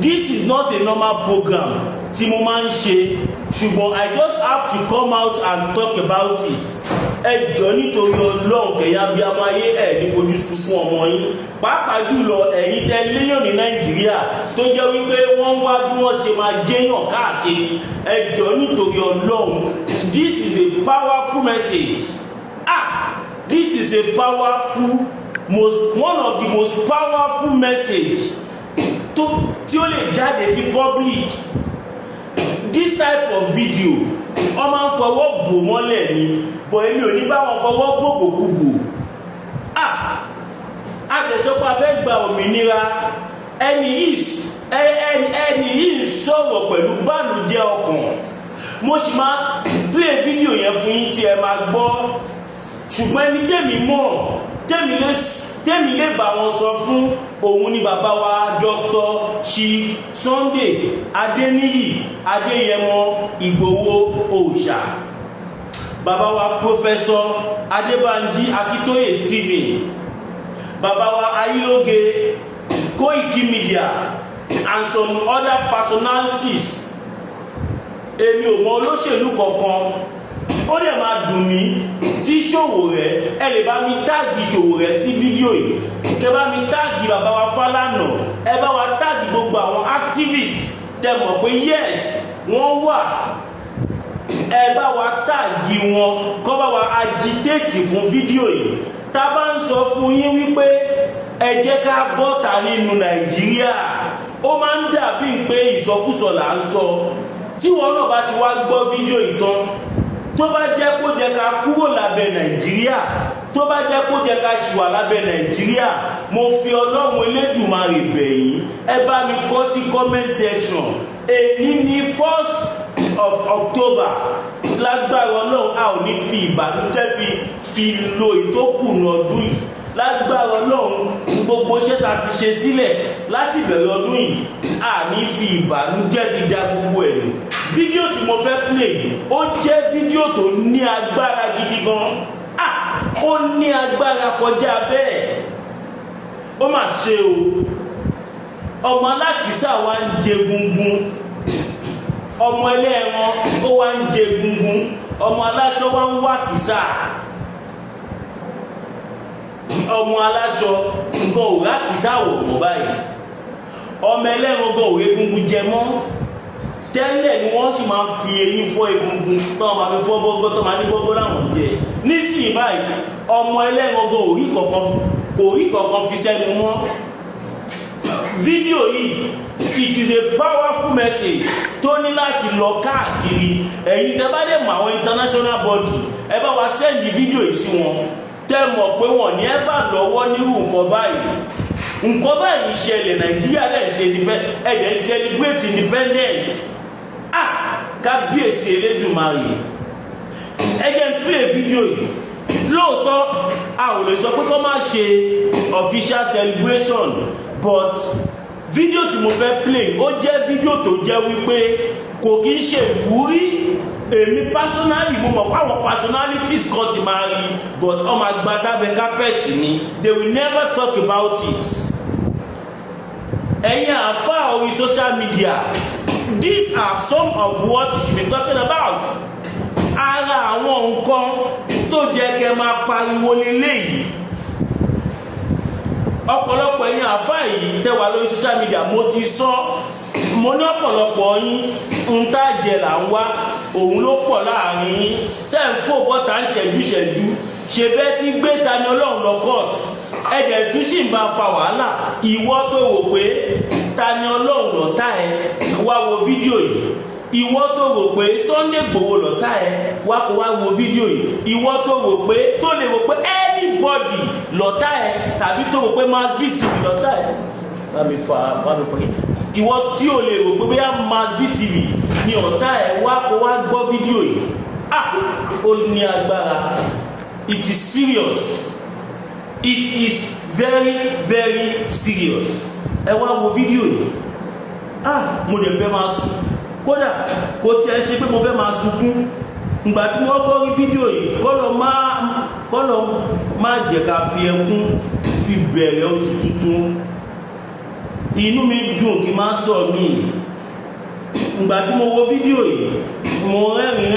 this is not a normal program tí mo máa ń ṣe ṣùgbọ́n I just have to come out and talk about it. Ẹ jọ̀ọ́ nítorí Ọlọ́run kẹ̀yà bí amáyé ẹ̀ ní fojú sunkún ọmọ yín pàápàá jùlọ ẹ̀yin tẹ́ léyàn ní Nàìjíríà tó jẹ́ wípé wọ́n wá bí wọ́n ṣe máa jẹ́yàn káàkiri. Ẹ jọ̀ọ́ nítorí Ọlọ́run, this is a powerful message. This is a powerful one of the most powerful message tí ó lè jáde sí public. This type of video wọ́n máa ń fọwọ́ bò mọ́lẹ̀ ni bọ̀ èmi ò ní bá wọn fọwọ́ gbogbogbò. Àtẹ̀sọ́pá fẹ́ gba òmìnira ẹni yìí sọ̀rọ̀ pẹ̀lú bànújẹ́ ọkàn. Mo sì máa play video yẹn fún yín tí ẹ máa gbọ́ ṣùgbọ́n ẹni tèmi mọ̀ tèmi lè bá wọn sọ fún òun ni bàbá wa Dr. Chief Sunday Adeniyi Adeyemo Igboho Òòṣà, bàbá wa Professor Adebanji Akitoye Stephen, bàbá wa Ayiloge Koiki Media and some other personalities. Èmi ò mọ olóṣèlú kankan. Ó dẹ̀ máa dùn mí tí Sowore ẹ lè bá mi táàgì Sowore sí fídíò yìí, kẹ bá mi táàgì bàbá wa Fálànà, ẹ bá wa táàgì gbogbo àwọn activists tẹ́ mọ̀ pé yes wọ́n wà, ẹ bá wa táàgì wọn kọ́ bá wa agitate fún fídíò yìí. Tá bá ń sọ fún yín wípé ẹ jẹ́ ká bọ́ta nínú Nàìjíríà, ó máa ń dàbí pé ìsọkúsọ là ń sọ. Tí wọn náà bá ti wá gbọ́ fídíò yìí tán, tó bá jẹ́ kó jẹ́ ká kúrò lábẹ́ Nàìjíríà, tó bá jẹ́ kó jẹ́ ká ṣì wà lábẹ́ Nàìjíríà, mo fi Ọlọ́run Elédùmarè bẹ̀ yín, ẹ bá mi kọ sí comment section. Èyí ni 1st of October. Lágbára Ọlọ́run a ò ní fi ìbànújẹ́ fi lo ìtókùnù ọdún yìí. Lágbára Ọlọ́run gbogbo iṣẹ́ tá ti ṣe sílẹ̀ láti bẹ̀rẹ̀ ọdún yìí a ní fi ìbànújẹ́ fi dá gbogbo ẹ̀ nù. Fídíò tí mo fẹ́ play ó jẹ́ fídíò tó ní agbára gidi gan. Ó ní agbára kọjá bẹ́ẹ̀. Ó mà ṣe o, ọmọ alákìísà wa ń jẹ gungun, ọmọ ẹlẹ́ran ó wá ń jẹ gungun, ọmọ aláṣọ wa ń wá kìísà, ọmọ aláṣọ nǹkan ò rá kìísà wò mọ́ báyìí, ọmọ ẹlẹ́ran gan ò egungun jẹ mọ́. Tẹ́lẹ̀ ni wọ́n sì máa ń fi eyín fọ́ egungun tó máa fi fọ́ bọ́gọ́ tó máa ní bọ́gọ́ láwọn jẹ. Nísìnyí báyìí ọmọ ẹlẹ́ran gan kò rí kankan fi sẹ́nu mọ́. Fídíò yìí it is a powerful message tó ní láti lọ káàkiri. Ẹ̀yin tẹ́ bá dé mọ̀ àwọn international body ẹ bá wa send fídíò yìí sí wọn, tẹ́ mọ̀ pé wọ́n ní ẹ bá lọ́wọ́ nírú nǹkan báyìí. Nǹkan báyìí ṣẹlẹ̀ Nàìjíríà lè ṣe ẹ̀dẹ̀ celebrate independence. Kábíyèsí Elédùmarè, ẹ jẹ́ n play fídíò yìí. Lóòótọ́ a ò lè sọ pé kó má ṣe official celebration, but fídíò tí mo fẹ́ play ó jẹ́ fídíò tó jẹ́ wípé kò kí ń ṣe ìwúrí. Èmi personally mo mọ̀ pé àwọn personalities kan ti máa rí, but ọmọ àgbà sábẹ́ carpet ni, they will never talk about it. Ẹ̀yin àfáà orí social media, these are some of what you should be talking about. Ara àwọn nǹkan tó jẹ́ kẹ́ máa pariwo leléyìí. Ọ̀pọ̀lọpọ̀ ẹ̀yin àfáà yìí tẹ́ wà lórí social media, mo ti sọ, mo ní ọ̀pọ̀lọpọ̀ yín ń tá jẹ là ń wá, òun ló pọ̀ láàrin yín tẹ́ ń fò bọ́ta ń ṣẹ́jú ṣe bẹ́ẹ̀ tí gbé Tani Olohun lọ court, ẹ̀dẹ̀ tún sì ń bá fa wàhálà. Ìwọ tó wò pé Tani Olohun lọ̀tá ẹ, wá wo fídíò yìí. Ìwọ tó wò pé Sunday Igboho lọ̀tá ẹ, wá wo fídíò yìí. Ìwọ tó wò pé lè wò pé anybody lọ̀tá ẹ, tàbí tó wò pé Masbit TV lọ̀tá ẹ, bá mi pè. Ìwọ tí o lè rò pé bóyá Masbit TV ni ọ̀tá ẹ, wá gbọ́ fídíò yìí. Ó ní agbára. It is serious. It is very very serious. Ẹ wá wo fídíò yìí. Mo dẹ̀ fẹ́ máa sùn, kódà kò tiẹ̀ ṣe pé mo fẹ́ máa sunkún. Ìgbà tí wọ́n kọ́ rí fídíò yìí, kọ́lọ̀ má jẹ́ ká fi ẹkún fi bẹ̀rẹ̀ oṣù tuntun. inú mi dùn kí máa sọ mí ìgbà tí mo wo fídíò yìí mo rẹ́rìn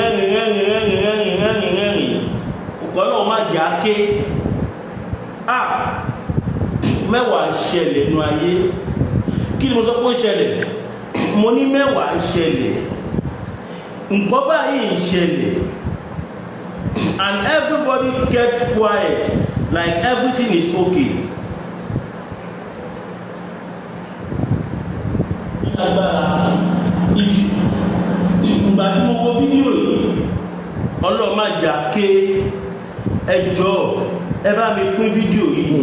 ọ̀kọ́ náà má jẹ́ àké mẹ́wàá ṣẹlẹ̀ nínú ayé kí ni mo sọ pé ó ṣẹlẹ̀ mo ní mẹ́wàá ṣẹlẹ̀ nǹkan báyìí ń ṣẹlẹ̀ and everybody kept quiet like everything is okay. Ìgbà tí mo wo fídíò yìí ọlọ́run má jà ké ẹ jọ̀ọ́ ẹ bá mi pín fídíò yìí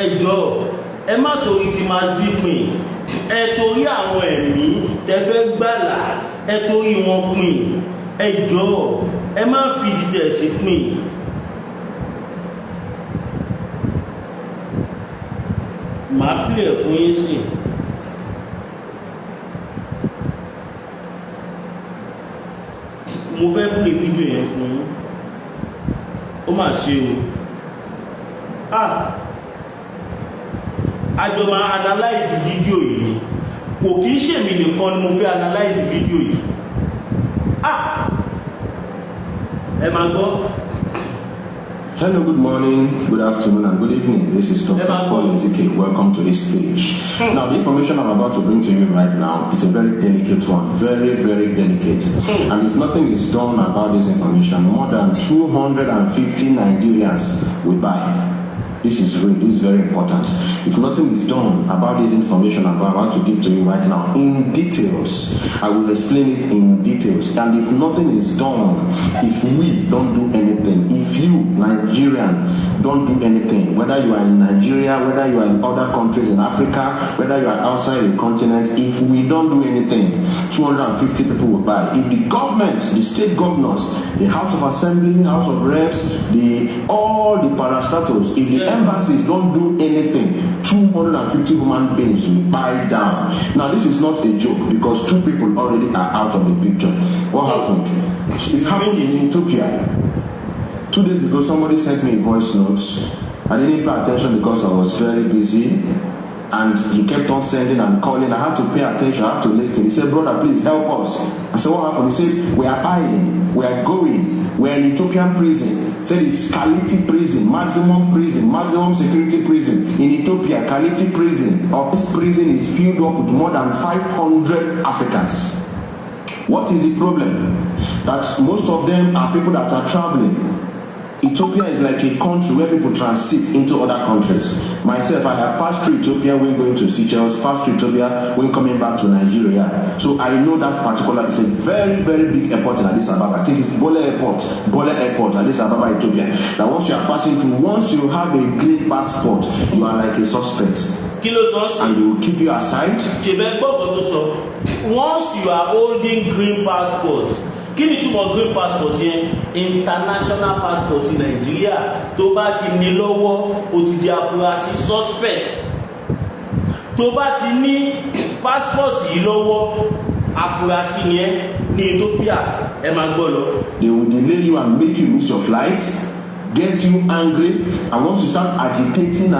ẹ jọ̀ọ́ ẹ má torí ti máa bí pín ẹ torí àwọn ẹ̀mí tẹ́fẹ́ gbàlà ẹ torí wọn pín ẹ jọ̀ọ́ ẹ má fi dídẹ̀ sí pín. Màá pìlẹ̀ fún yín sí. Mo fẹ́ play fídíò yẹn fún yín ó mà ṣe o àjọ máa analyze fídíò yìí kò kìí ṣèmi nìkan ni mo fẹ́ analyze fídíò yìí ẹ máa gbọ́. Hello, good morning, good afternoon, and good evening. This is Dr. Paul Ezekiel. Welcome to this page. Now, the information I'm about to bring to you right now, it's a very delicate one. Very, very delicate. And if nothing is done about this information, more than 250 Nigerians will buy. This is real, this is very important. If nothing is done about this information I'm about to give to you right now, in details, I will explain it in details. And if nothing is done, if we don't do anything, if you, Nigerian, don't do anything, whether you are in Nigeria, whether you are in other countries in Africa, whether you are outside the continent, if we don't do anything, 250 people will buy. If the government, the state governors, the House of Assembly, House of Reps, all the parastatals, if the embassies don't do anything, 250 human beings will buy down. Now, this is not a joke because 2 people already are out of the picture. What happened? It happened in Ethiopia. 2 days ago, somebody sent me voice notes. I didn't pay attention because I was very busy. And he kept on sending and calling. I had to pay attention, I had to listen. He said, brother, please help us. I said, what happened? He said, we are buying, we are going, we are in Ethiopian prison. He said it's Kaliti prison, maximum security prison. In Ethiopia, Kaliti prison. This prison is filled up with more than 500 Africans. What is the problem? That most of them are people that are traveling. Ethiopia is like a country where people transit into other countries. Myself, I have passed through Ethiopia when going to Seychelles, passed through Ethiopia when coming back to Nigeria. So I know that particular, it's a very, very big airport in Addis Ababa. I think it's Bola Airport, Addis Ababa, Ethiopia. That once you are passing through, once you have a green passport, you are like a suspect. And they will keep you aside. Once you are holding green passport, kí ni túmọ̀ green passport yẹn? International passport in Nigeria tó bá ti ní lọ́wọ́ ó ti di afurasí suspect. Tó bá ti ní passport yìí lọ́wọ́ afurasí yẹn ní Ethiopia ẹ máa gbọ́ lọ. They will delay you and make you miss your flight, get you angry, and once you start agitating,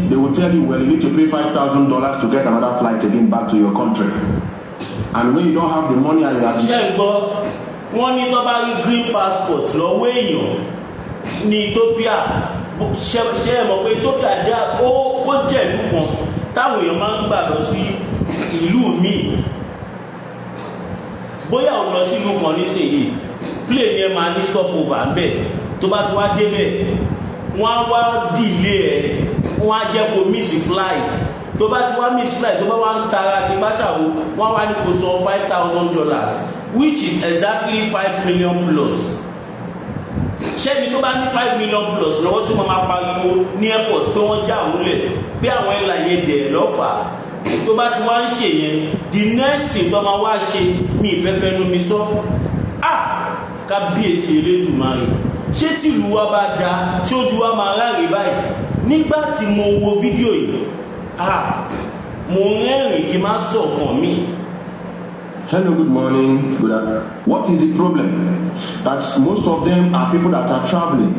they will tell you, well, you need to pay $5,000 to get another flight again back to your country. And when you don't have the money and you have wọ́n ní tó bá rí green passport lọ́wọ́ èèyàn ní Ethiopia ṣe é mọ̀ pé Ethiopia ó jẹ́ ìlú kan táwọn èèyàn máa ń gbà lọ sí ìlú míì. Bóyá ò lọ sí ìlú kan nísìnyí plane yẹn máa ní stopover ń bẹ̀ tó bá ti wá débẹ̀ wọ́n á wá delay ẹ̀ wọ́n á jẹ́ kó miss flight. Tó bá ti wá miss flight tó bá wá ń tara ṣe bá ṣàwó wọ́n wá ní kó san $5,000 which is exactly 5 million plus. Ṣẹ́ni tó bá ní 5 million plus lọ́wọ́ tí wọ́n máa pariwo ní airport pé wọ́n já òun lẹ̀ pé àwọn ẹ̀láyé dẹ̀ lọ́fà. Tó bá ti wá ń ṣe yẹn the next thing tó máa wá ṣe ní ìfẹ́fẹ́ nu mi sọ. Kábíyèsí Elédùmarè ṣé tìlú wa bá da ṣé ojú wa máa ráre báyìí? Nígbà tí mo wo fídíò yìí mo rẹ́rìn kí n má sọ̀kan mi. Hello, good morning. What is the problem? That most of them are people that are traveling.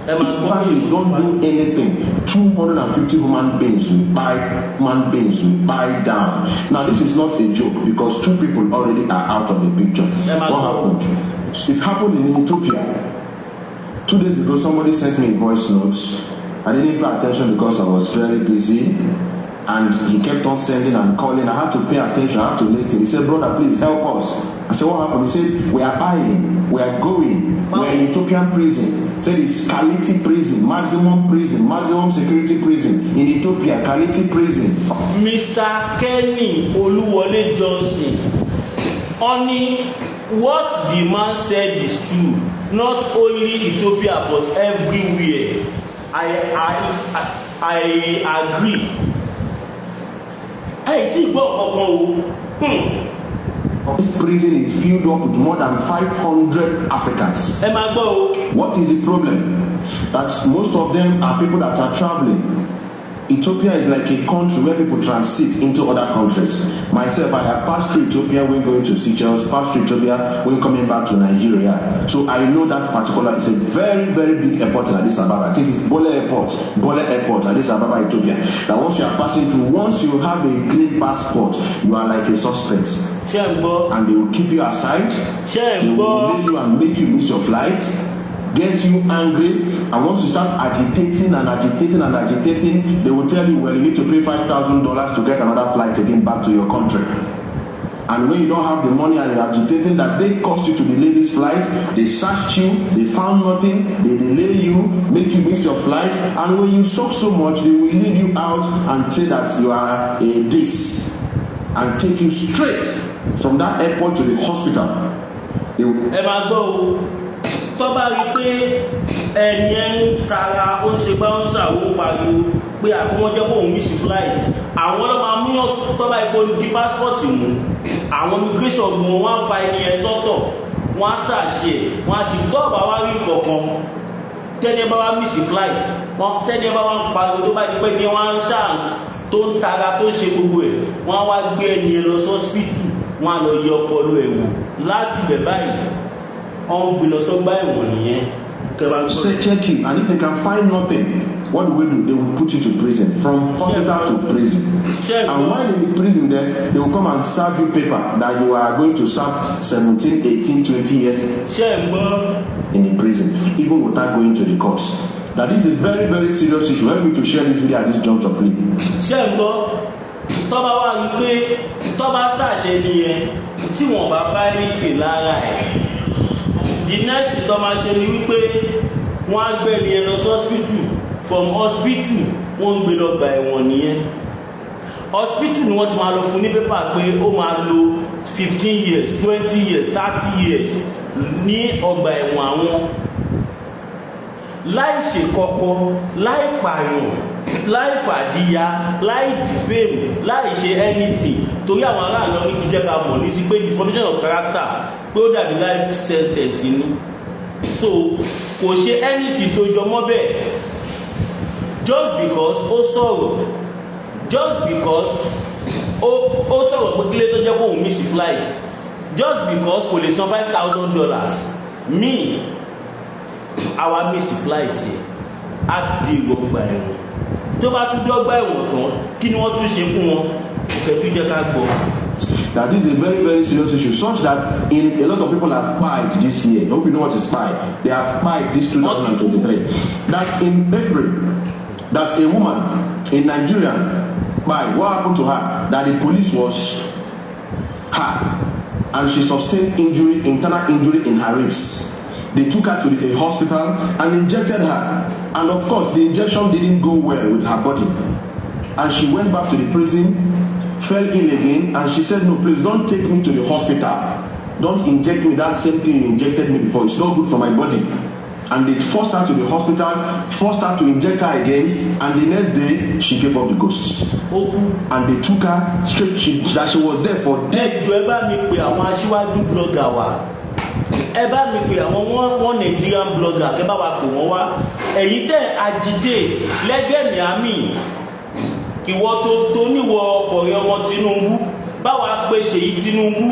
Fascists don't do anything. 250 human beings will buy down. Now this is not a joke because 2 people already are out of the picture. What happened? It happened in Ethiopia. 2 days ago, somebody sent me voice notes. I didn't pay attention because I was very busy. And he kept on sending and calling. I had to pay attention. I had to listen. He said, brother, please help us. I said, what happened? He said, we are buying. We are going. We are in Ethiopian prison. He said, it's Kaliti prison. Maximum security prison. In Ethiopia, Kaliti prison. Mr. Kenny Oluwole Johnson. Only what the man said is true. Not only Ethiopia, but everywhere. I agree. This prison is filled up with more than 500 Africans. What is the problem? That most of them are people that are traveling. Ethiopia is like a country where people transit into other countries. Myself, I have passed through Ethiopia when going to Seychelles, passed through Ethiopia when coming back to Nigeria. So I know that particular, it's a very, very big airport in Addis Ababa. I think it's Bole Airport, Addis Ababa, Ethiopia. That once you are passing through, once you have a clean passport, you are like a suspect. And they will keep you aside. They will delay you and make you miss your flight. Get you angry, and once you start agitating, they will tell you, well, you need to pay $5,000 to get another flight again back to your country. And when you don't have the money and you're agitating, that they cost you to delay this flight, they search you, they found nothing, they delay you, make you miss your flight, and when you suck so much, they will leave you out and say that you are a this, and take you straight from that airport to the hospital. They will, tó bá rí pé ẹni ń tara ó ń ṣe bá ń ṣàwó pariwo pé àkọ́wọ́n jẹ́ kóhun miss flight, àwọn ọlọ́mọ amúyàn tó bá ipò di passport mú àwọn immigration gbọ́n wọ́n á fa ẹni ẹ sọ́tọ̀, wọ́n á ṣàṣe wọ́n á ṣe tó bá wá rí kọ̀ọ̀kan tẹ́ni bá wá miss flight, tẹ́ni bá wá ń pariwo tó bá di pé ní wọ́n á ṣáà tó ń tara tó ṣe gbogbo ẹ̀, wọ́n á wá gbé ẹni ẹ lọ sọ́spítù, wọ́n á lọ yẹ ọpọlọ ẹ̀ wò láti bẹ̀ báyìí. Say check you, and if they can find nothing, what do? They will put you to prison, from hospital to prison. And while in the prison there, they will come and serve you paper that you are going to serve 17, 18, 20 years in the prison, even without going to the courts. That is a very, very serious issue. Help me to share this video at this juncture, please. Tọ́ba wà wípé tọ́ba ṣàṣẹ nìyẹn tí wọ́n bá bá anything lára ẹ̀. The next tó máa ṣe ni wípé wọ́n á gbé ní ẹnu hospital, from hospital wọ́n ń gbé lọ gba ẹ̀wọ̀n nìyẹn. Hospital ni wọ́n ti máa lọ fún ní pépà pé ó máa lo 15 years 20 years 30 years ní ọgbà ẹ̀wọ̀n àwọn. Láì ṣe kọ́kọ́, láì pààyàn, láì fàdíyà, láì defame, láì ṣe anything, torí àwọn aráàlú ní ti jẹ́ ká mọ̀ ní sí pé deformation of character pé ó dàbí life sentence ni. So kò ṣe anything tó jọ mọ́ bẹ́ẹ̀, just because ó sọ̀rọ̀, just because ó sọ̀rọ̀ pé kílé tó jẹ́ kó òun miss flight, just because kò lè san $5,000 me our miss flight yẹ á di ìgbọ̀ngbà ẹ̀wọ̀n. Tó bá tún dọ́gba ẹ̀wọ̀n kan, kí ni wọ́n tún ṣe fún wọn? Òkè tún jẹ́ ká gbọ́. That is a very, very serious issue, such that a lot of people have pied this year. I hope you know what is pied. They have pied this 2023. That in April, that a woman in Nigeria, what happened to her? That the police was her, and she sustained injury, internal injury in her ribs. They took her to the hospital and injected her. And of course, the injection didn't go well with her body. And she went back to the prison, fell ill again, and she said, no, please don't take me to the hospital. Don't inject me that same thing you injected me before. It's not good for my body. And they forced her to the hospital, forced her to inject her again, and the next day, she gave up the ghost. And they took her straight, that she was there for days. Ẹ bá mi pè àwọn Nigerian blogger kẹ́ bá wa pè wọ́n wá, ẹ̀yin tẹ́ agitate lẹ́gbẹ̀mí àmì ìwọ tó níwọ ọkọ̀rẹ́ ọmọ Tinubu, báwa pè Ṣèyí Tinubu,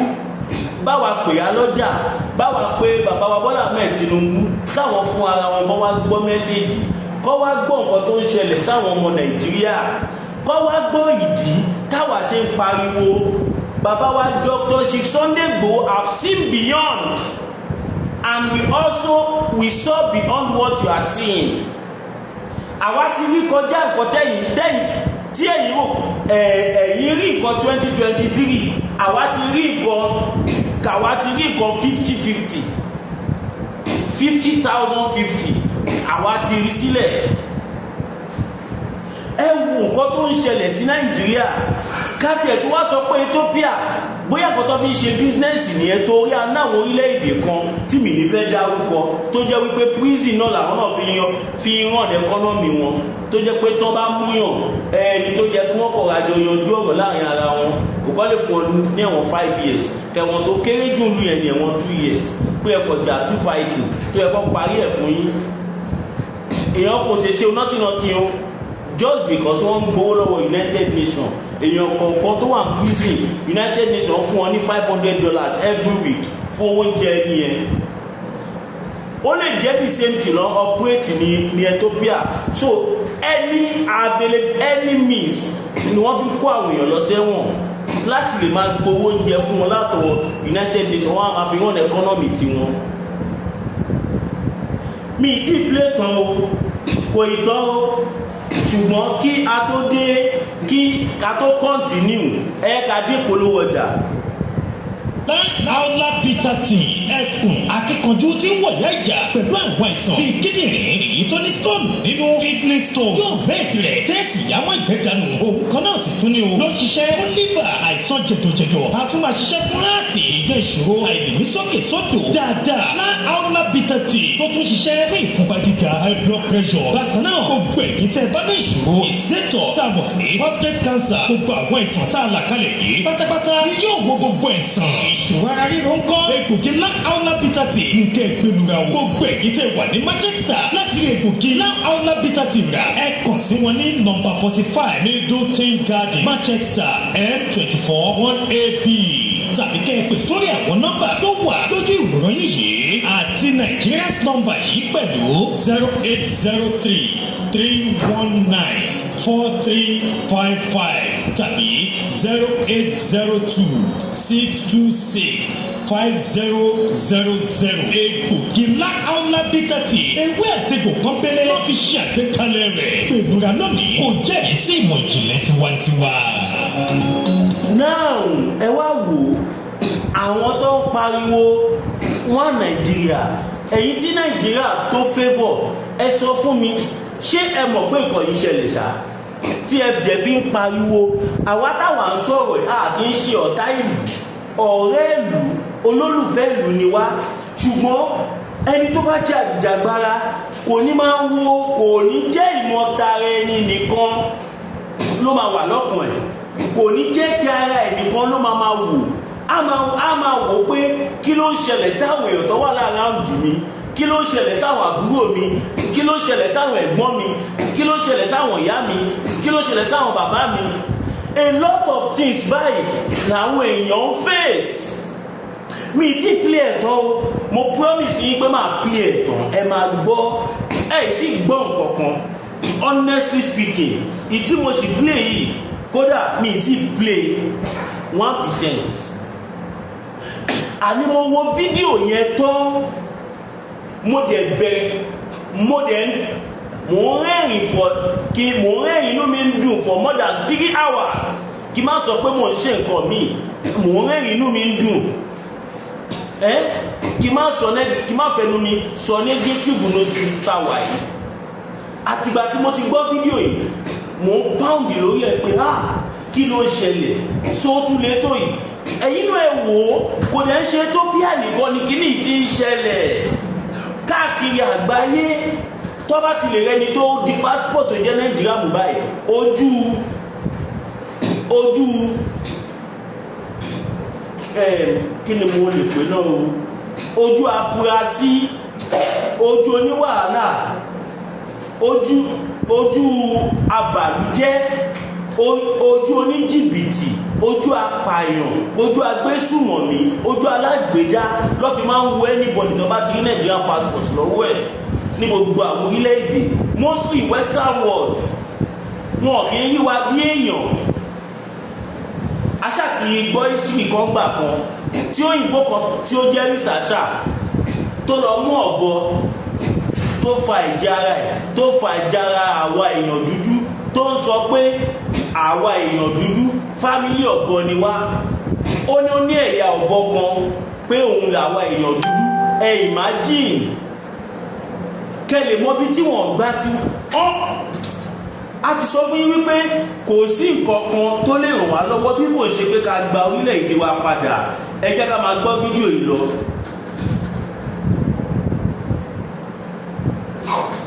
báwa pè Alọ́jà, báwa pé bàbá wa Bọ́lá Ahmed Tinubu káwọn fún ara wọn kọ́ wá gbọ́ mẹ́sẹ̀gì kọ́ wá gbọ́ nǹkan tó ń ṣẹlẹ̀ sáwọn ọmọ Nàìjíríà kọ́ wá gbọ́ ìdí táwa ṣe ń pariwo bàbá wa Dr. Chief Sunday Igboho have seen beyond and we saw beyond what you are seeing. Àwa ti rí kọjá nǹkan tẹ́yìn tí ẹ̀yin rò ẹ̀yin rí nǹkan 2023 àwa ti rí nǹkan 50,050 àwa ti rí sílẹ̀. Ẹ wo nǹkan tó ń ṣẹlẹ̀ sí Nàìjíríà káàtì ẹ̀ tí wọ́n sọ pé Ethiopia bóyá nǹkan tó fi ń ṣe bísínẹ́sì nìyẹn torí aláwọn orílẹ̀-èdè kan tí mi ní fẹ́ dárúkọ tó jẹ́ wípé prison náà làwọn náà fi ràn ẹkọ́nọ́mì wọn tó jẹ́ pé tó bá múyàn ẹni tó jẹ́ kí wọ́n kọ̀ rájọ yanjú ọ̀rọ̀ láàrin ara wọn kò kọ́ lè fún ọdún ní ẹ̀wọ̀n 5 years kẹwọn tó kéré jù lù yẹn ní ẹ̀wọ̀n 2 years pé ẹ̀kọ́ jà 2 fighting tó ẹ̀kọ́ parí ẹ̀ fún yín èèyàn kò ṣe ṣe nọ́tìnọ́tì o just because wọ́n ń gbowó lọ́wọ́ United Nations èèyàn kọ̀ọ̀kan tó wà ní prison United Nations fún wọn ní $500 every week fún oúnjẹ ẹni yẹn ó lè jẹ́ the same thing lọ operate ní Ethiopia so any means ni wọ́n fi kó àwọn èèyàn lọ sẹ́wọ̀n láti lè máa gbowó oúnjẹ fún wọn látọwọ́ United Nations wọ́n á máa fi hàn economy tiwọn mi ì tí ì play tán o kò ì tán o ṣùgbọ́n kí a tó dé kí a tó continue ká dé polówó ọjà. Láńláńlá bitter tea ẹkùn akíkanjú tí ń wọ̀yá ìjà pẹ̀lú àwọn àìsàn bíi kíndìnrín èyí tó ní stone nínú kidney stone yóò bẹ́ẹ̀ tirẹ̀ tẹ́sì yàmọ́ ìgbẹ́dànù òun kan náà sì tún ní o ló ń ṣiṣẹ́ fún liver àìsàn jẹ̀dọ̀jẹ̀dọ̀ a tún máa ṣiṣẹ́ fún láti ìgbẹ́ ìṣòro àìlèmí sókè sódò dáadáa láńláńlá bitter tea tó tún ṣiṣẹ́ fún ìfúnpá gíga high blood pressure bákan náà gbogbo ẹ̀yìn tẹ́ bá ní ìṣòro ìsétọ̀ tá a mọ̀ sí prostate cancer gbogbo àwọn àìsàn tá a là kalẹ̀ yìí pátápátá yóò wo gbogbo ẹ̀sán ìṣòro ara ríro ń kọ́ egbògi láńláńlá bitter tea nǹkẹ́ ìpinnura o gbogbo ẹ̀yìn tẹ́ wà ní Manchester láti rí egbògi láńláńlá bitter tea rà ẹ kàn sí wọn ní nọ́mbà 45 ní Dutton Garden Manchester M24 1AB tàbí kẹ́ ẹ pè sórí àwọn nọ́mbà tó wà lójú ìwòran yìí àti Nigeria's nọ́mbà yìí pẹ̀lú 0803-319-4355 tàbí 0802-626-5000 egbògi láńláńlá bitter tea ewé àtegbò pọ́npẹ́lẹ́ ló fi ṣe àgbékalẹ̀ rẹ̀ gbèrúra lónìí kò jẹ́rìí sí ìmọ̀ ìjìnlẹ̀ tiwantiwa. Now ẹ wá wò àwọn tó ń pariwo wọn Nàìjíríà èyí tí Nàìjíríà tó favour ẹ sọ fún mi ṣé ẹ mọ̀ pé nǹkan yìí ṣẹlẹ̀ ṣá tí ẹ dẹ̀ fi ń pariwo àwa táwa ń sọ̀rọ̀ kì í ṣe ọ̀tá ìlú ọ̀rẹ́ ìlú olólùfẹ́ ìlú ni wá ṣùgbọ́n ẹni tó bá jẹ́ àjìjàgbara kò ní máa wo kò ní jẹ́ ìmọ̀tara ẹni nìkan ló máa wà lọ́kàn ẹ̀ kò ní jẹ́ ti ara ẹ̀ nìkan ló máa wò á máa wò pé kí ló ń ṣẹlẹ̀ sáwọn èèyàn tó wà láàárín mi kí ló ń ṣẹlẹ̀ sáwọn àbúrò mi kí ló ń ṣẹlẹ̀ sáwọn ẹ̀gbọ́n mi kí ló ń ṣẹlẹ̀ sáwọn ìyá mi kí ló ń ṣẹlẹ̀ sáwọn bàbá mi a lot of things báyìí làwọn èèyàn ń face mi ti play ẹ̀tàn o mo promise yín pé máa play ẹ̀tàn ẹ máa gbọ́ ti gbọ́ nǹkan kan honestly speaking ìtí mo sì play yìí kódà mi ti play 1%. àní mo wo fídíò yẹn tán mo dẹ̀ bẹ̀rẹ̀ mo ń rẹ́rìn inú mi ń dùn for more than 3 hours kí má sọ pé mo ń ṣe nǹkan mi mo ń rẹ́rìn inú mi ń dùn kí má fẹnu mi sọ negative no star wáyé àtìgbà tí mo ti gbọ́ fídíò yìí mo ń pound lórí ẹ̀ pé kí ló ń ṣẹlẹ̀ so ó tún lè tó yìí ẹ̀yin náà ẹ wò ó kò dẹ̀ ń ṣe tó bí ànìkan ni kíní tí ń ṣẹlẹ̀ káàkiri àgbáyé tó bá ti lè rẹni tó di passport tó jẹ́ Nàìjíríà mú báyìí ojú kí ni mo lè pè náà ojú afurasí ojú oníwàhálà ojú abàlújẹ́ ojú oníjìbìtì ojú apààyàn, ojú agbésùmọ̀mí, ojú alágbèdá ló fi máa ń wo anybody tó bá ti ní Nigerian passport lọ́wọ́ ẹ̀ ní gbogbo àwọn orílẹ̀-èdè mostly western world. Wọn kì í yí wa bí èèyàn. Aṣáàkiri gbọ́ history kan gbà kan tí òyìnbó kan tí ó jẹ́ researcher tó lọ mú ọ̀bọ tó fa ìjára àwa èèyàn dúdú tó ń sọ pé àwa èèyàn dúdú fámílì ọ̀bọ ni wá. Ó ní ẹ̀yà ọ̀bọ kan pé òun làwa èèyàn dúdú. Ẹ imagine kẹ́lẹ̀ mọ́ bí tí wọ́n gbá tí a ti sọ fún yín wípé kò sí nǹkan kan tó lè ràn wá lọ́wọ́ bí kò ṣe pé ká gba orílẹ̀-èdè wa padà. Ẹ jẹ́ ká máa gbọ́ fídíò yìí lọ.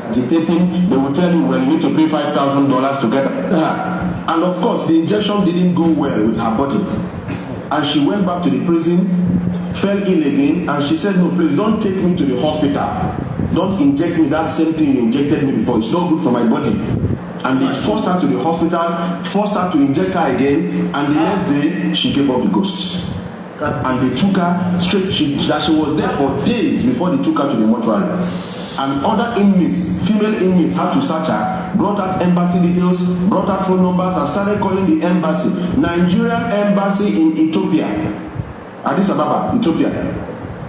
Agitating, they will tell you, well, you need to pay $5,000 to get that. And of course, the injection didn't go well with her body. And she went back to the prison, fell ill again, and she said, no, please don't take me to the hospital. Don't inject me that same thing you injected me before. It's not good for my body. And they forced her to the hospital, forced her to inject her again, and the next day, she gave up the ghost. And they took her straight, she was there for days before they took her to the mortuary. And other inmates, female inmates, had to search her, brought out embassy details, brought out phone numbers, and started calling the embassy, Nigerian embassy in Ethiopia, Addis Ababa, Ethiopia.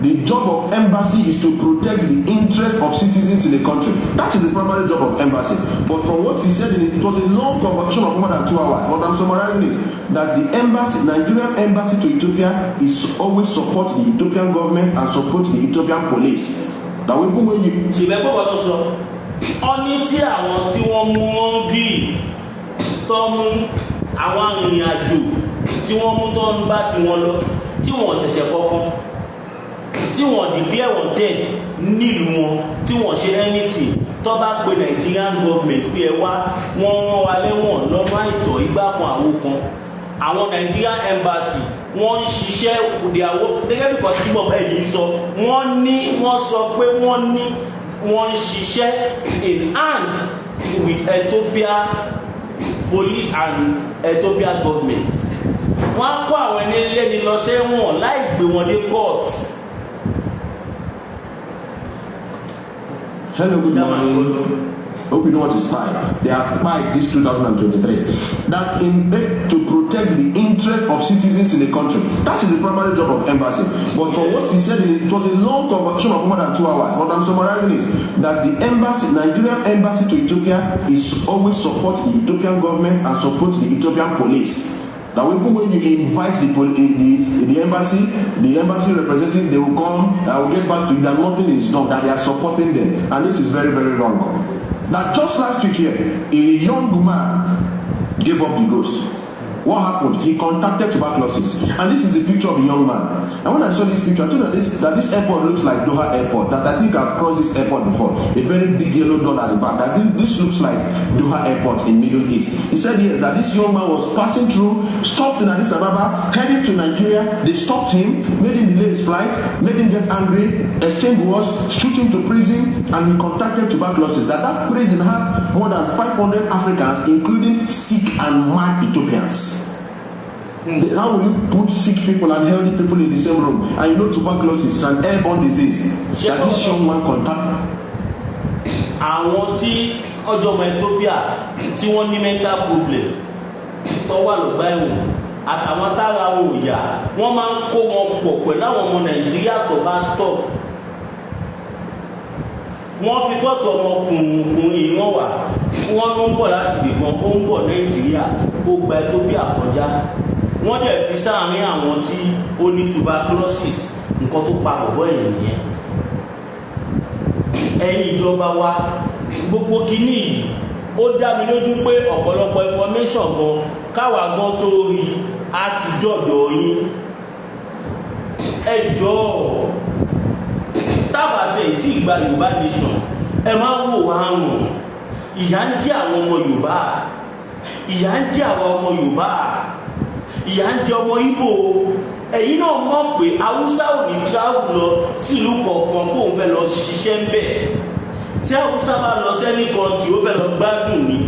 The job of embassy is to protect the interest of citizens in the country. That is the primary job of embassy. But from what he said, it was a long conversation of more than 2 hours. But I'm summarizing it, that the embassy, Nigerian embassy to Ethiopia, is always support the Ethiopian government and support the Ethiopian police. That we put when you. Ṣèbẹ̀ bọ̀ wọ́n sọ, ọ ní tí àwọn tí wọ́n mú wọn bí tọ́ mú àwọn arìnrìn-àjò tí wọ́n mú tọ́ ń bá tí wọ́n lọ tí wọ́n ṣẹ̀ṣẹ̀ kọ́kọ́ tí wọ́n declare wanted nílùú wọn tí wọ́n ṣe anything tó bá pe Nigerian government pé ẹ wá wọ́n rán wa lẹ́wọ̀n lọ́nà àìtọ́ ìgbà kan àwo kan. Àwọn Nigerian embassy wọ́n ń ṣiṣẹ́ ìdíyàwó gẹ́gẹ́ bí kan tí bọ̀bá ẹ̀yìn sọ wọ́n sọ pé wọ́n ń ṣiṣẹ́ in hand with Ethiopia police and Ethiopia government. Wọ́n á kó àwọn ẹni lẹ́ni lọ sẹ́wọ̀n láì gbé wọn dé court. Hello, good morning. Hope you know what is spy. They have spied this 2023. That's to protect the interest of citizens in the country. That is the primary job of embassy. But for what he said, it was a long conversation of more than 2 hours. But I'm summarizing it, that the embassy, Nigerian embassy to Ethiopia, is always support the Ethiopian government and support the Ethiopian police. That even when you invite the embassy representative, they will come, I will get back to you, that nothing is done, that they are supporting them. And this is very, very wrong. That just last week here, a young man gave up the ghost. What happened? He contacted tuberculosis. And this is the picture of a young man. And when I saw this picture, I thought that this airport looks like Doha Airport. That I think I've crossed this airport before. A very big yellow dot at the back. That this looks like Doha Airport in Middle East. He said yes, that this young man was passing through, stopped in Addis Ababa, headed to Nigeria. They stopped him, made him delay his flight, made him get angry, exchanged words, shoot him to prison, and he contacted tuberculosis. That prison had more than 500 Africans, including sick and mad Ethiopians. How will you put sick people and healthy people in the same room? And you know tuberculosis is an airborne disease that this young man contacted. Àwọn tí ọjọ́ ọmọ Ethiopia tí wọ́n ní mental problem tó wà lọ́gbà ẹ̀wọ̀n àtàwọn tára wọn ò yá wọ́n máa ń kó wọn pọ̀ pẹ̀lú àwọn ọmọ Nàìjíríà tó bá stop. Wọ́n fi fọ́tò ọmọkùnrin wọn wà wọ́n ló ń bọ̀ láti ibìkan ó ń bọ̀ Nàìjíríà ó gba Ethiopia kọjá. Wọ́n dẹ̀ fi sáàárín àwọn tí ó ní tuberculosis nǹkan tó pa bọ̀bọ̀ èèyàn nìyẹn. Ẹ̀yin ìjọba wa gbogbo kìíní yìí ó dá mi lójú pé ọ̀pọ̀lọpọ̀ information gan káwa gan tó rí á ti dọ̀dọ̀ yín. Ẹ jọ̀ọ́ tábàtẹ̀ tí ìgbà Yorùbá nation ẹ máa wò wá rùn ìyà ń jẹ àwọn ọmọ Yorùbá ìyà ń jẹ àwọn ọmọ Yorùbá ìyà ń jẹ ọmọ Ìgbò. Ẹ̀yin náà mọ̀ pé Haúsá ò ní travel lọ sílùú kọ̀ọ̀kan kó òun fẹ́ lọ ṣiṣẹ́ ń bẹ̀. Tí Haúsá bá lọ sẹ́ni kọ́ńtì ó fẹ́ lọ gbádùn ni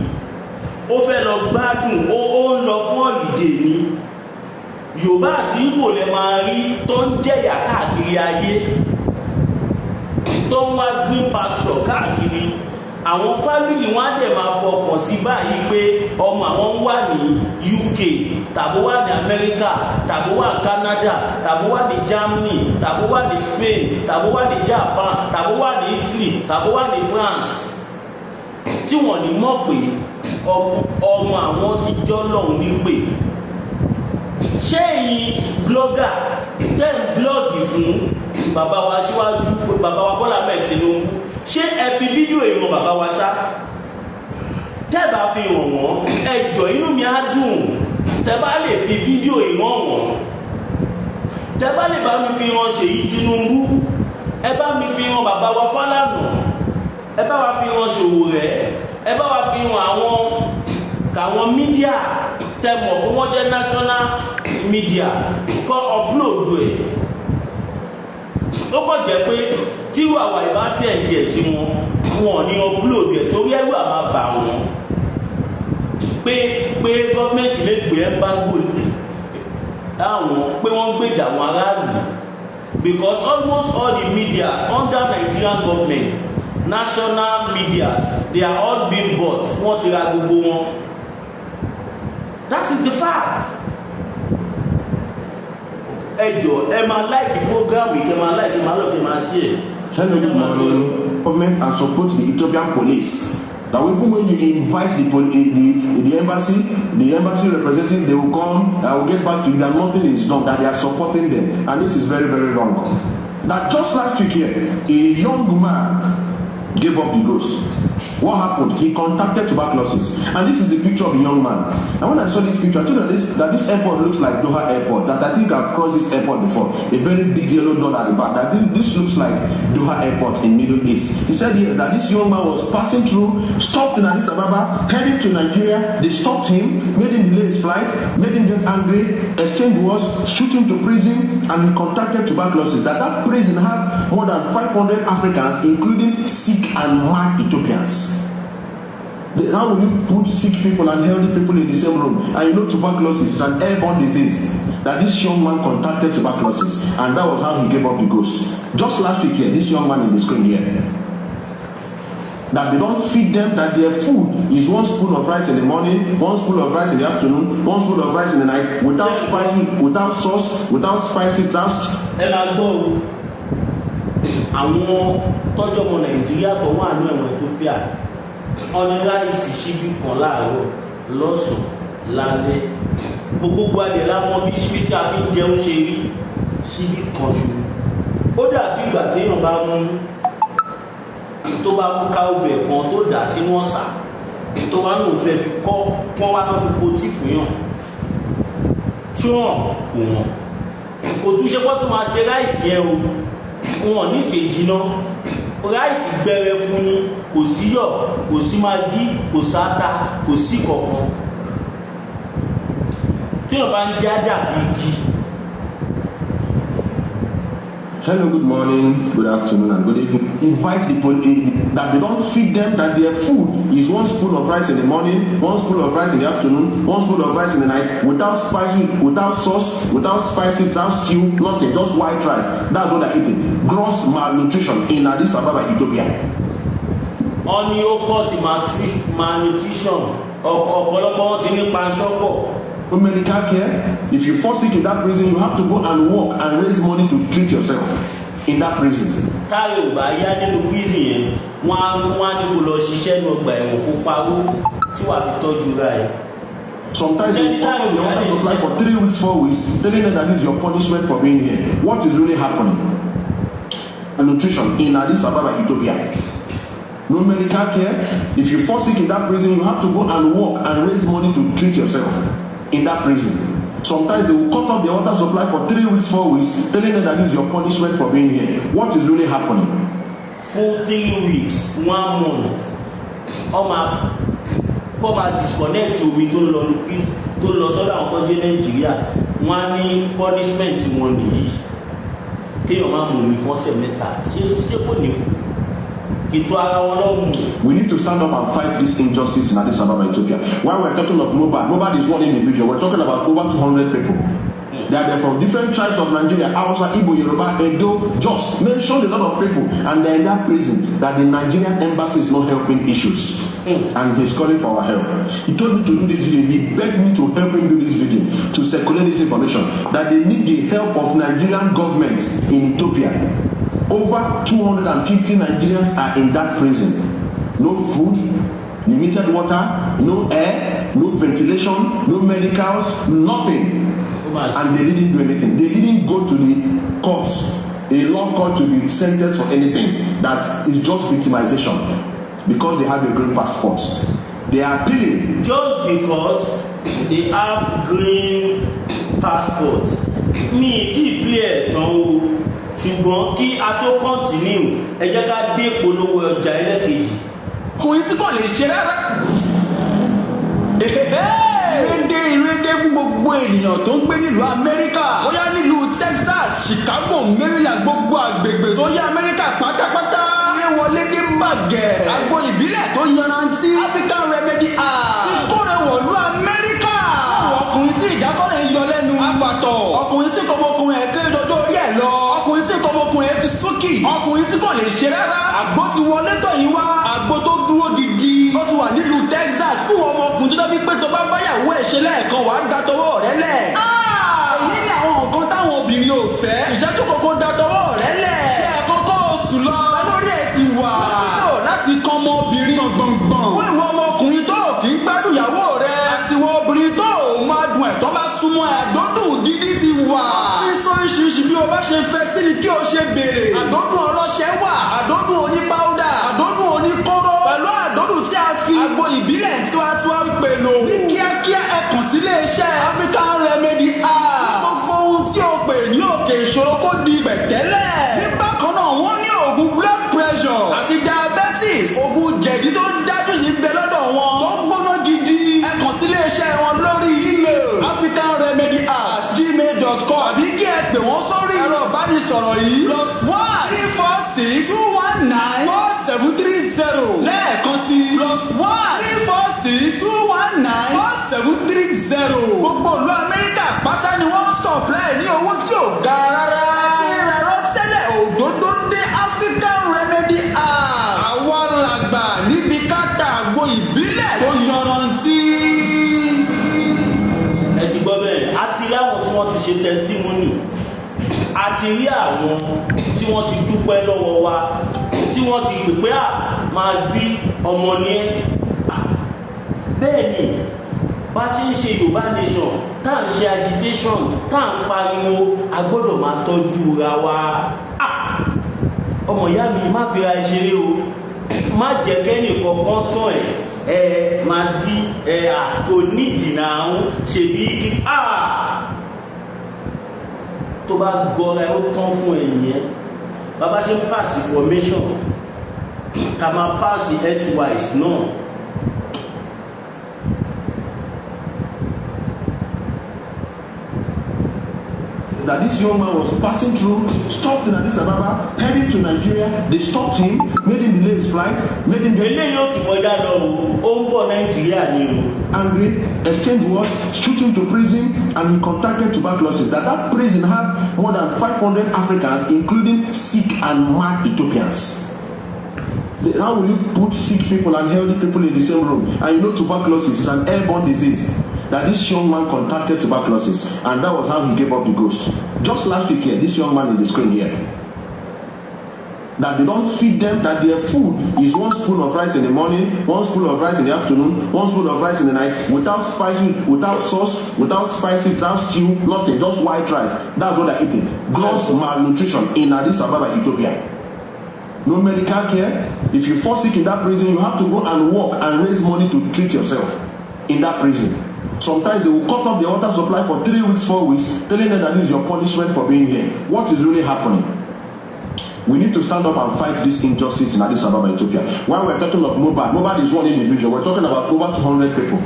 ó fẹ́ lọ gbádùn ó ń lọ fún holiday ni. Yorùbá àti Igbo lè máa rí tó ń jẹ̀yà káàkiri ayé tó ń wá green pasture káàkiri. Àwọn fámìlì wọn á dẹ̀ máa fọkàn sí báyìí pé ọmọ àwọn wà ní UK tàbí wà ní America tàbí wà ní Canada tàbí wà ní Germany tàbí wà ní Spain tàbí wà ní Japan tàbí wà ní Italy tàbí wà ní France tí wọ́n ní mọ̀ pé ọmọ àwọn ti jọ́ lọ́hùn ní pé ṣé ẹ̀yin blogger tẹ́ ń blọ́ọ̀gì fún bàbá wa síwájú bàbá wa Bọ́lá Ahmed Tinubu ṣé ẹ fi fídíò ìran bàbá wa ṣá tẹ́ bá fi hàn wọ́n ẹjọ́ inú mi á dùn tẹ́ bá lè fi fídíò ìran wọ́n tẹ́ bá lè bá mi fi hàn Ṣèyí Tinubu ẹ bá mi fi hàn bàbá wa Fálànà ẹ bá wa fi hàn Ṣòwòrẹ́ ẹ bá wa fi hàn àwọn mídíà tẹ́ mọ̀ pé wọ́n jẹ́ national media kọ́ upload ẹ̀ ó kọ̀ jẹ́ pé tí àwa ìbá sí ẹ̀dí ẹ̀ sí wọn ní upload ẹ̀ torí ẹ̀rù àmà bà wọ́n pé gọ́ọ̀mẹ̀ntì lè gbé embargo àwọn pé wọ́n gbèjà àwọn aráàlú because almost all the media under Nigerian government national media they are all being bought wọ́n ti ra gbogbo wọn. That is the fact. Ẹjọ́ ẹ máa like program yìí kẹ́ máa like máa lọ kẹ́ máa share. Hello, good morning. Government and support the Ethiopian police. Now, even when you invite the embassy representative, they will come. I will get back to you that nothing is done. That they are supporting them, and this is very, very wrong. Now, just last week here, a young man gave up the ghost. What happened? He contacted tuberculosis, and this is a picture of a young man. And when I saw this picture, I told that this airport looks like Doha Airport. That I think I've crossed this airport before. A very big yellow dot at the back. That this looks like Doha Airport in Middle East. He said here that this young man was passing through, stopped in Addis Ababa, heading to Nigeria. They stopped him, made him delay his flight, made him get angry, exchange wars, shoot him to prison, and he contacted tuberculosis. That prison had more than 500 Africans, including sick and mad Ethiopians. How will you put sick people and healthy people in the same room? And you know tuberculosis is an airborne disease. That this young man contacted tuberculosis, and that was how he gave up the ghost. Just last week here, this young man in the screen here. That they don't feed them, that their food is one spoon of rice in the morning, one spoon of rice in the afternoon, one spoon of rice in the night, without spicy, without sauce, without spicy, without... Àwọn tọ́jú ọmọ Nàìjíríà tó wà ní ẹ̀wọ̀n Ethiopia ọ̀nà ráìsì ṣíbí kan láàárọ̀ lọ́sàn-án lálẹ́ gbogbo adẹ̀lá mọ́ bí ṣíbí tí a fi ń jẹun ṣe rí ṣíbí kan ṣu ó dàbí ìgbà téèyàn bá mú ká ọbẹ̀ kan tó dà sínú ọ̀sà tó wá lóun fẹ́ fi kọ́ wọ́n wá náà fi po tí fún yàn ṣùgbọ́n kò tún ṣe pọ́ tó máa ṣe ráìsì yẹn o wọn ní ṣe jiná ráìsì gbẹrẹ fún ni kò sí yọ̀ kò sí magí kò sáta kò sí kankan tí wọn bá ń jẹ àdàbí igi. Hello, good morning, good afternoon, and good evening. Invite the police that they don't feed them, that their food is one spoon of rice in the morning, one spoon of rice in the afternoon, one spoon of rice in the night, without spicy, without sauce, without spicy, without stew, nothing, just white rice. That's what they're eating. Gross malnutrition in Addis Ababa, Ethiopia. Only ó kọ́ sí malnutrition ọ̀pọ̀lọpọ̀ wọn ti ní panṣọ́pọ̀. Medical care, if you fall sick in that prison, you have to go and work and raise money to treat yourself in that prison. Táyọ̀ ò bá yá nínú prison yẹn, wọ́n á ní kó lọ ṣiṣẹ́ ní ọgbà ẹ̀wọ̀n kó pawó tí wàá fi tọ́jú ra ẹ̀. Sometimes you come on the water supply for 3 weeks, 4 weeks, telling them that this is your punishment for being here. What is really happening? Nutrition in Addis Ababa, Ethiopia. No medical care. If you fall sick in that prison, you have to go and work and raise money to treat yourself in that prison. Sometimes they will cut off the water supply for 3 weeks, 4 weeks, telling them that this is your punishment for being here. What is really happening? For 3 weeks, 1 month, come and disconnect omi tó lọ sọ́dọ̀ àwọn tó jẹ́ Nàìjíríà. Wọ́n á ní punishment wọn nìyí. Kéèyàn máa mú omi fọ́sẹ̀ mẹ́ta. Ṣé kò ní ètò ara wọn lọ́mù? We need to stand up and fight this injustice in Addis Ababa, Ethiopia. While we're talking of Mobad is one individual. We're talking about over 200 people They are from different tribes of Nigeria, Hausa, Igbo, Yoruba, Edo, Jos, mentioned a lot of people, and they are in that prison that the Nigerian embassy is not helping issues. And he's calling for our help. He told me to do this video. He begged me to help him do this video, to circulate this information, that they need the help of Nigerian government in Ethiopia. Over 250 Nigerians are in that prison. No food, limited water, no air, no ventilation, no medicals, nothing. And they didn't do anything. They didn't go to the courts, a law court, to be sentenced for anything. That is just victimization because they have a green passport. They are appealing. Just because they have green passport. Mi ti play tán o. Ṣùgbọ́n kí a tó continue, ẹ jẹ́ ká dé polówó ọjà ẹlẹ́kejì. Kò tí kò lè ṣe rárá. Ìrèdè fún gbogbo ènìyàn tó ń gbé nílùú Amẹ́ríkà. Bóyá nílùú Texas, Chicago, Maryland, gbogbo àgbègbè tó yẹ Amẹ́ríkà pátápátá. Ilé wọlé dé bàgẹ́. Àgbo ìbílẹ̀ tó yanrantí. African Remedy Act. Ti kóre wọ̀lú Amẹ́ríkà. Ọkùnrin tí ìdákọ́lẹ̀ ń yọ lẹ́nu. Afatọ̀. Ọkùnrin tí kọ́mọkùnrin ẹ̀ kéré dọ́jọ́ orí ẹ̀ lọ. Ọkùnrin tí kọ́mọkùnrin ẹ̀ ti sókì. Ọkùnrin tí kò lè ṣe rárá. Àgbo ti wọlé tọ̀ yín wá. Àgbo tó dúró gidi. Ó ti wà nílùú Texas fún ọmọkùnrin tó dábí pé tó bá báyàwó ẹ̀ ṣe lẹ́ẹ̀kan wàá da tọwọ́ rẹ̀ lẹ̀. Èyí ni àwọn nǹkan táwọn obìnrin ò fẹ́. Ìṣẹ́jú kọ̀ọ̀kan da tọwọ́ rẹ̀ lẹ̀. Ṣé ẹ kọ́kọ́ oṣù lọ? Lórí ẹ̀ ti wà. Láti kọ́ ọmọbìnrin gbọ̀ngbọ̀n. Fún ìwọ ọmọkùnrin tó kì í gbádùn ìyàwó rẹ̀. Àti ìwọ obìnrin tó máa dùn ẹ̀ tó bá súnmọ́ ẹ̀. Àdódùn dídí ti wà. Sísọ oríṣiríṣi bí o bá ṣe fẹ́ sí ni kí o ṣe béèrè. Àdódùn ọlọ́ṣẹ́ wà. Àdódùn oní páúdà. Àdódùn oní kóró. Pẹ̀lú àdódùn tí a fi àgbo ìbílẹ̀ tiwantiwa ń pè lò. Ní kíákíá ẹ kàn sí ilé-iṣẹ́ African Remedy Act. Gbogbo ohun tí o pè ní òkè ìṣòro kó di gbẹ̀tẹ́lẹ̀. Ní bákan náà wọ́n ní oògùn blood pressure àti diabetes. Oògùn jẹ̀dí tó dájú sí bẹ lọ́dọ̀ wọn. Tó gbóná gidi. Ẹ kàn sí ilé-iṣẹ́ wọn lórí email africanremedy@gmail.com àbí kí ẹ pè wọ́n sórí ẹ̀rọ ìbánisọ̀rọ̀ yìí +1 346 219 4730. Lẹ́ẹ̀kan sí +1 346 219 4730. Gbogbo ìlú Amẹ́ríkà pátá ni wọ́n ń supply ní owó tí ò ga rárá. Àti ìrẹ̀rọ tẹ́lẹ̀ òdòdó dé African Remedy Act. Àwa làgbà níbi káta àgbo ìbílẹ̀ tó yanrantí. Ẹ ti gbọ́ bẹ́ẹ̀, a ti rí àwọn tí wọ́n ti ṣe testimony. A ti rí àwọn tí wọ́n ti dúpẹ́ lọ́wọ́ wa, tí wọ́n ti pè pé máa bí ọmọ ní ẹ́. Bẹ́ẹ̀ ni bá ṣe ń ṣe Yorùbá nation, tá à ń ṣe agitation, tá à ń pariwo, a gbọ́dọ̀ máa tọ́jú ra wa. Ọmọ ìyá mi má fi ra ìṣeré o, má jẹ́ kẹ́nì kankan tán ẹ̀ máa bí kò nídìí náà ṣèbí kí tó bá gọra ẹ ó tán fún ẹnìyẹn. Bàbá ṣe ń pass information ká máa pass health-wise náà. That this young man was passing through, stopped in Addis Ababa, heading to Nigeria. They stopped him, made him delay his flight, made him eléyìí ó ti kọjá lọ o, ó ń bọ̀ Nàìjíríà ni o. angry, exchanged words, shoot him to prison, and he contacted tuberculosis. That prison had more than 500 Africans, including sick and mad Ethiopians. How will you put sick people and healthy people in the same room? And you know tuberculosis is an airborne disease. That this young man contacted tuberculosis, and that was how he gave up the ghost. Just last week here, this young man in the screen here, that they don't feed them, that their food is one spoon of rice in the morning, one spoon of rice in the afternoon, one spoon of rice in the night, without spicy, without sauce, without spicy, without stew, nothing, just white rice. That's what they're eating. Gross malnutrition in Addis Ababa, Ethiopia. No medical care. If you fall sick in that prison, you have to go and work and raise money to treat yourself in that prison. Sometimes they will cut off the water supply for 3 weeks, 4 weeks, telling them that this is your punishment for being here. What is really happening? We need to stand up and fight this injustice in Addis Ababa, Ethiopia. While we're talking of Mobad is one individual. We're talking about over 200 people.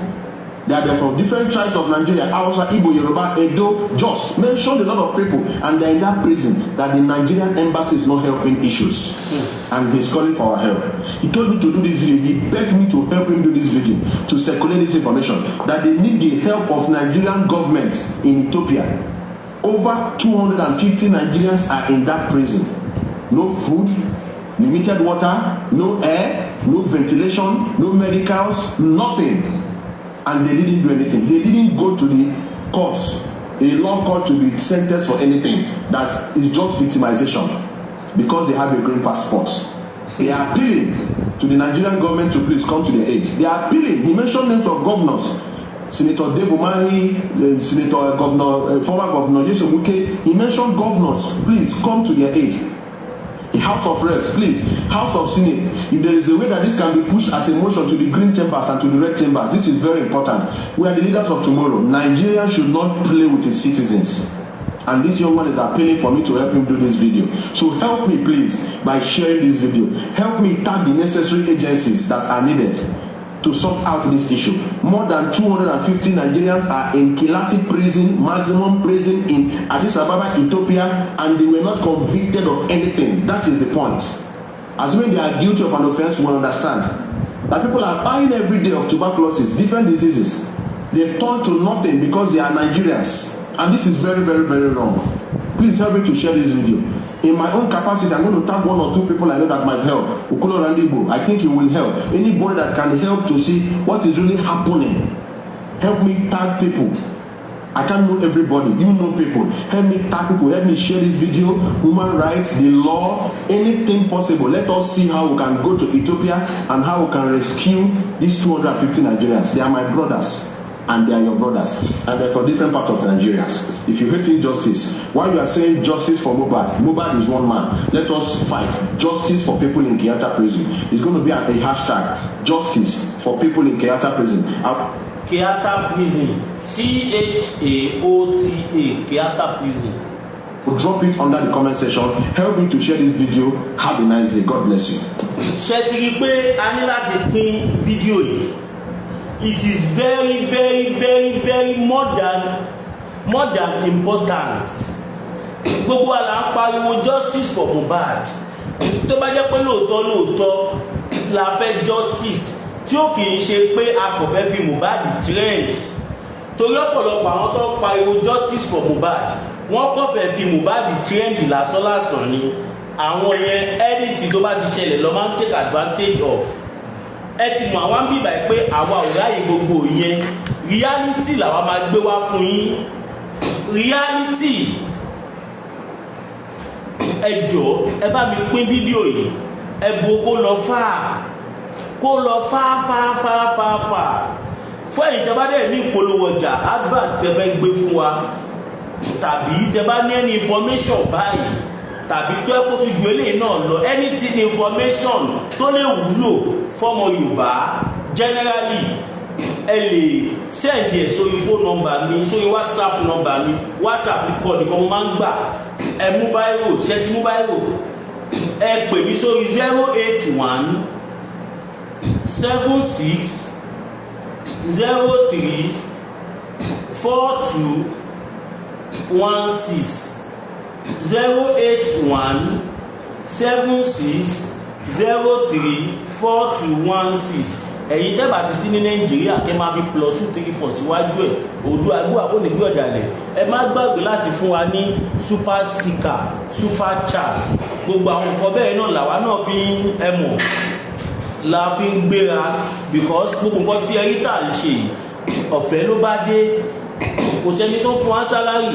They are from different tribes of Nigeria, Hausa, Igbo, Yoruba, Edo, Jos. Mentioned a lot of people, and they're in that prison that the Nigerian embassy is not helping issues. And he's calling for our help. He told me to do this video. He begged me to help him do this video, to circulate this information, that they need the help of Nigerian government in Ethiopia. over 250 Nigerians are in that prison. No food, limited water, no air, no ventilation, no medicals, nothing. And they didn't do anything. They didn't go to the courts, a law court, to be sentenced for anything. That is just victimization because they have a green passport. They are appealing to the Nigerian government to please come to their aid. They are appealing. He mentioned names of governors. Senator Debomari, Senator Governor, former Governor Yesobuke. He mentioned governors, please come to their aid. The House of Reps, please, House of Senate. If there is a way that this can be pushed as a motion to the green chambers and to the red chambers, this is very important. We are the leaders of tomorrow. Nigeria should not play with its citizens. And this young man is appealing for me to help him do this video. So help me, please, by sharing this video. Help me tag the necessary agencies that are needed to sort out this issue. More than 250 Nigerians are in Kilati prison, maximum prison in Addis Ababa, Ethiopia, and they were not convicted of anything. That is the point. Assuming they are guilty of an offense, we understand that people are dying every day of tuberculosis, different diseases. They've turned to nothing because they are Nigerians. And this is very, very, very wrong. Please help me to share this video. In my own capacity, I'm going to tag one or two people I know that might help. Ukulo Randibo, I think it will help. Anybody that can help to see what is really happening, help me tag people. I can't know everybody. You know people. Help me tag people. Help me share this video. Human rights, the law, anything possible. Let us see how we can go to Ethiopia and how we can rescue these 250 Nigerians. They are my brothers. And they are your brothers, and they're for different parts of Nigeria. If you hate injustice, while you are saying justice for Mohbad is one man. Let us fight justice for people in Kayata prison. It's going to be a hashtag justice for people in Kayata prison. Kayata prison, CHAOTA, Kayata prison. We'll drop it under the comment section. Help me to share this video. Have a nice day. God bless you. It is very, very, very, very more than important. Gbogbo ala ń pariwo justice for Mohbad. Tó bá jẹ́ pé lóòótọ́ la fẹ́ justice tí ó kì í ṣe pé a kò fẹ́ fi Mohbad trend. Torí ọ̀pọ̀lọpọ̀ àwọn tó ń pariwo justice for Mohbad wọ́n kò fẹ́ fi Mohbad trend lásán ni. Àwọn yẹn anything tó bá ti ṣẹlẹ̀ ló máa ń take advantage of. Ẹ ti mọ̀ àwọn bíbà pé àwa ò ráyè gbogbo yẹn, reality làwa máa gbé wá fún yín. Reality, ẹ jọ̀ọ́ ẹ bá mi pín fídíò yìí, ẹ bo kó lọ fà fún ẹ̀yin tẹ́ bá dẹ̀ ní ìpolówó ọjà advert tẹ́ fẹ́ gbé fún wa, tàbí tẹ́ bá ní any information báyìí, tàbí tó ẹ kó tún ju eléyìí náà lọ, anything information tó lè wúlò fọ́mọ Yorùbá generally, ẹ lè send ẹ sórí phone number mi, sórí WhatsApp number mi. WhatsApp call nìkan mo máa ń gbà. Ẹ mú báírò, ṣe ti mú báírò, ẹ pè mí sórí 081 76 03 42 16 081 76 03 4216. Ẹ̀yin tẹ́bà ti sí ní Nàìjíríà kẹ́ máa fi +234 síwájú ẹ̀ òdu àgbò àkónígbé ọ̀dàlẹ̀. Ẹ má gbàgbé láti fún wa ní super sticker, super chat. Gbogbo àwọn nǹkan bẹ́ẹ̀ náà làwa náà fi ń ẹ̀mọ̀ la fi ń gbéra, because gbogbo nǹkan tí ẹ̀rí tà ń ṣe ọ̀fẹ́ ló bá dé. Kò sẹ́ni tó fún wa sálárì,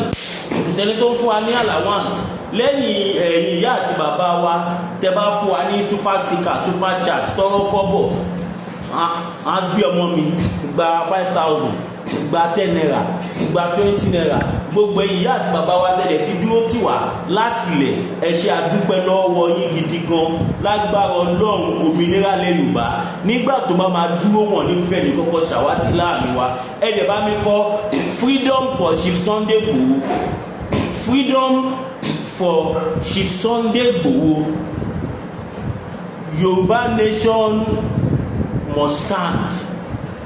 kò sẹ́ni tó fún wa ní allowance. Lẹ́yìn ẹ̀yin ìyá àti bàbá wa tẹ́ bá fún wa ní super sticker, super chat tọrọ kọ́bọ̀, as bí ọmọ mi gba 5,000, gba 10 naira, gba 20 naira. Gbogbo ẹ̀yin ìyá àti bàbá wa tẹ́lẹ̀ ti dúró tì wá láti ilẹ̀, ẹ ṣé àdúpẹ́ lọ́wọ́ yín gidi gan. Lágbára Ọlọ́run òmìnira lẹ Yorùbá nígbà tó bá máa dúró wọn nífẹ̀ẹ́ ní kọ́kọ́ ṣàwátì láàrin wa. Ẹ dẹ̀ bá mi kọ freedom for Chief Sunday Igboho, freedom for Chief Sunday Igboho. Yoruba nation must stand.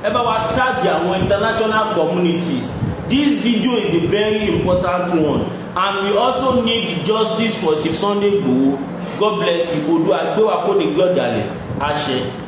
Ẹ bá wa tag àwọn international communities. This video is a very important one, and we also need justice for Chief Sunday Igboho. God bless you. Odu agbewa ko de gbọdalẹ àṣẹ.